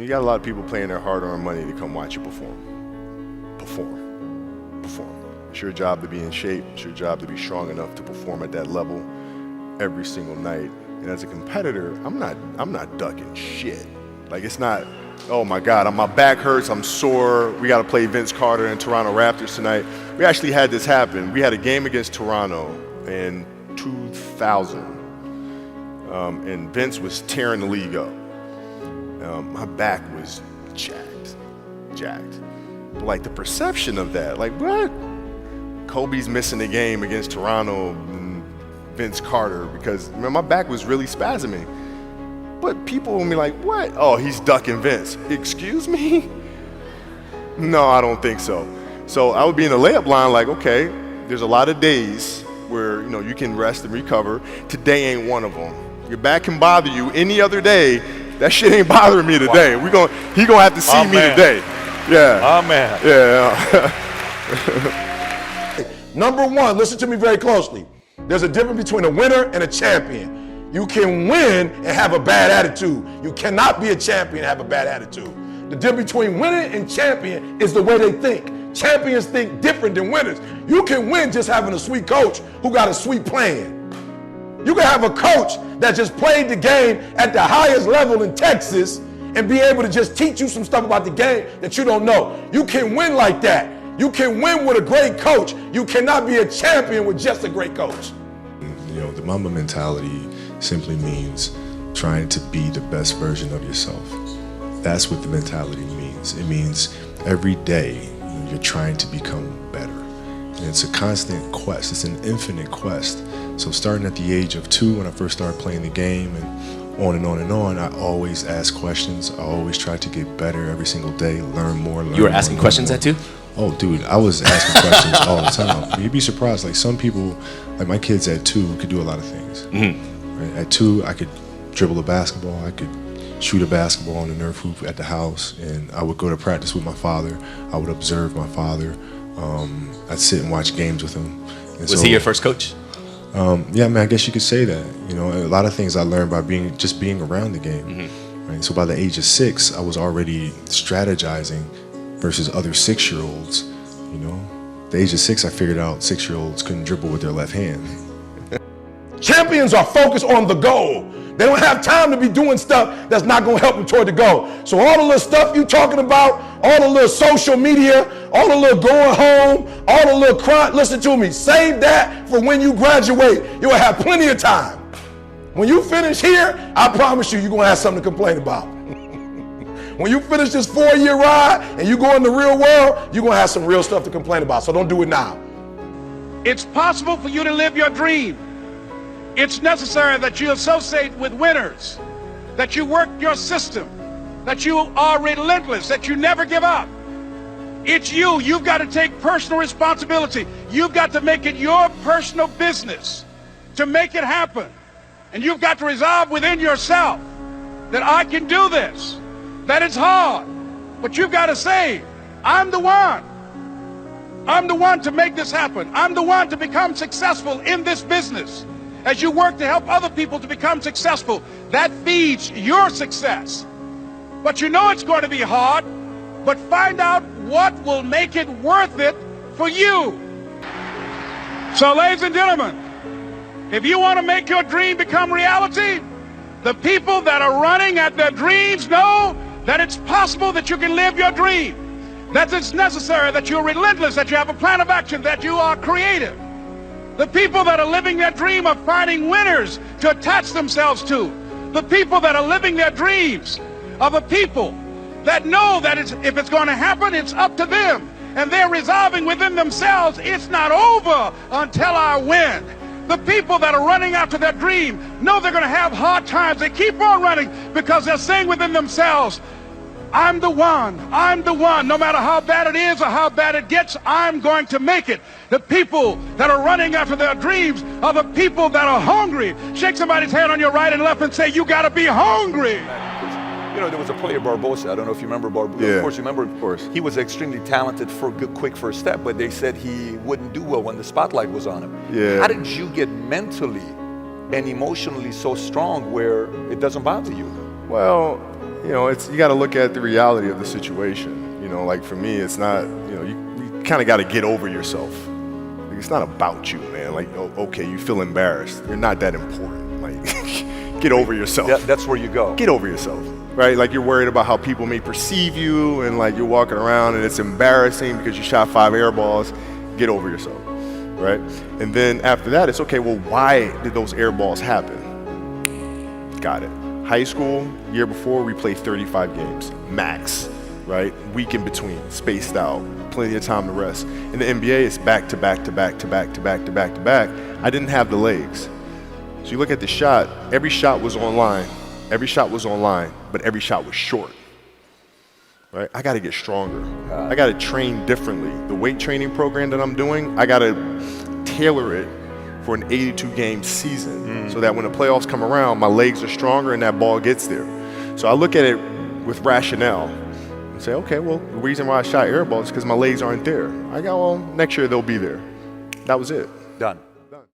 You got a lot of people paying their hard-earned money to come watch you perform. It's your job to be in shape. It's your job to be strong enough to perform at that level every single night. And as a competitor, I'm not ducking shit. Like, it's not, oh my God, my back hurts, I'm sore, we got to play Vince Carter and Toronto Raptors tonight. We actually had this happen. We had a game against Toronto in 2000, and Vince was tearing the league up. My back was jacked. But like the perception of that, like what? Kobe's missing the game against Toronto and Vince Carter because my back was really spasming. But people will be like, what? Oh, he's ducking Vince. Excuse me? No, I don't think so. So I would be in the layup line like, okay, there's a lot of days where you can rest and recover. Today ain't one of them. Your back can bother you any other day. That shit ain't bothering me today. Wow. He gonna have to see me today. Yeah. Amen. Yeah. Number one, listen to me very closely. There's a difference between a winner and a champion. You can win and have a bad attitude. You cannot be a champion and have a bad attitude. The difference between winning and champion is the way they think. Champions think different than winners. You can win just having a sweet coach who got a sweet plan. You can have a coach that just played the game at the highest level in Texas and be able to just teach you some stuff about the game that you don't know. You can win like that. You can win with a great coach. You cannot be a champion with just a great coach. The Mamba mentality simply means trying to be the best version of yourself. That's what the mentality means. It means every day you're trying to become better. And it's a constant quest. It's an infinite quest. So starting at the age of 2 when I first started playing the game and on and on and on, I always ask questions. I always try to get better every single day, learn more. You were asking questions at 2? Oh, dude, I was asking questions all the time. You'd be surprised. Like some people, like my kids at 2 could do a lot of things. Mm-hmm. Right? At 2, I could dribble a basketball. I could shoot a basketball on the Nerf hoop at the house. And I would go to practice with my father. I would observe my father. I'd sit and watch games with him. And Was he your first coach? Yeah, man, I guess you could say that. A lot of things I learned by being around the game. Mm-hmm. Right? So by the age of 6, I was already strategizing versus other 6-year-olds. The age of 6, I figured out 6-year-olds couldn't dribble with their left hand. Champions are focused on the goal. They don't have time to be doing stuff that's not going to help them toward the goal. So all the little stuff you talking about, all the little social media, all the little going home, all the little crime, listen to me, save that for when you graduate. You'll have plenty of time. When you finish here, I promise you're going to have something to complain about. When you finish this 4-year ride and you go in the real world, you're going to have some real stuff to complain about. So don't do it now. It's possible for you to live your dream. It's necessary that you associate with winners, that you work your system, that you are relentless, that you never give up. It's you. You've got to take personal responsibility. You've got to make it your personal business to make it happen. And you've got to resolve within yourself that I can do this, that it's hard, but you've got to say, I'm the one. I'm the one to make this happen. I'm the one to become successful in this business. As you work to help other people to become successful, that feeds your success. But you know it's going to be hard, but find out what will make it worth it for you. So, ladies and gentlemen, if you want to make your dream become reality, the people that are running at their dreams know that it's possible that you can live your dream, that it's necessary, that you're relentless, that you have a plan of action, that you are creative. The people that are living their dream are finding winners to attach themselves to. The people that are living their dreams are the people that know that if it's going to happen, it's up to them. And they're resolving within themselves, it's not over until I win. The people that are running after their dream know they're going to have hard times. They keep on running because they're saying within themselves, I'm the one. I'm the one. No matter how bad it is or how bad it gets, I'm going to make it. The people that are running after their dreams are the people that are hungry. Shake somebody's hand on your right and left and say, you got to be hungry. There was a player, Barbosa. I don't know if you remember Barbosa. Yeah, of course, you remember. of course. He was extremely talented for a good, quick first step, but they said he wouldn't do well when the spotlight was on him. Yeah. How did you get mentally and emotionally so strong where it doesn't bother you? Well, you know, you got to look at the reality of the situation. You know, like for me, it's not, you know, you kind of got to get over yourself. Like, it's not about you, man. Like, okay, you feel embarrassed. You're not that important. Like, get over yourself. That's where you go. Get over yourself, right? Like, you're worried about how people may perceive you, and like you're walking around and it's embarrassing because you shot 5 air balls. Get over yourself, right? And then after that, it's okay, well, why did those air balls happen? Got it. High school, year before, we played 35 games, max, right? Week in between, spaced out, plenty of time to rest. In the NBA, it's back to back to back to back to back to back to back. I didn't have the legs. So you look at the shot, every shot was online. Every shot was online, but every shot was short, right? I gotta get stronger. I gotta train differently. The weight training program that I'm doing, I gotta tailor it for an 82-game season so that when the playoffs come around, my legs are stronger and that ball gets there. So I look at it with rationale and say, okay, well, the reason why I shot air balls is because my legs aren't there. I go, well, next year they'll be there. That was it. Done.